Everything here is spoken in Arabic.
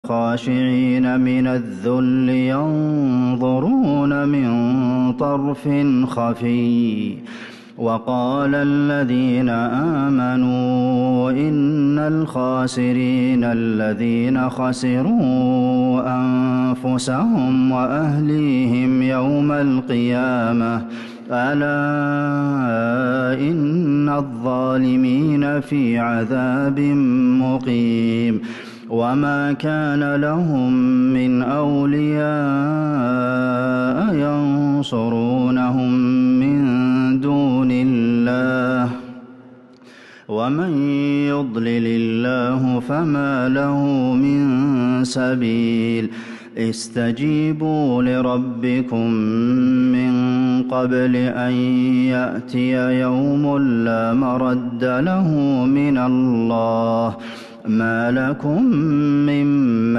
خاشعين من الذل ينظرون من طرف خفي. وقال الذين آمنوا إن الخاسرين الذين خسروا أنفسهم وأهليهم يوم القيامة ألا إن الظالمين في عذاب مقيم. وما كان لهم من أولياء ينصرونهم من دون الله ومن يضلل الله فما له من سبيل. استجيبوا لربكم من قبل أن يأتي يوم لا مرد له من الله ما لكم من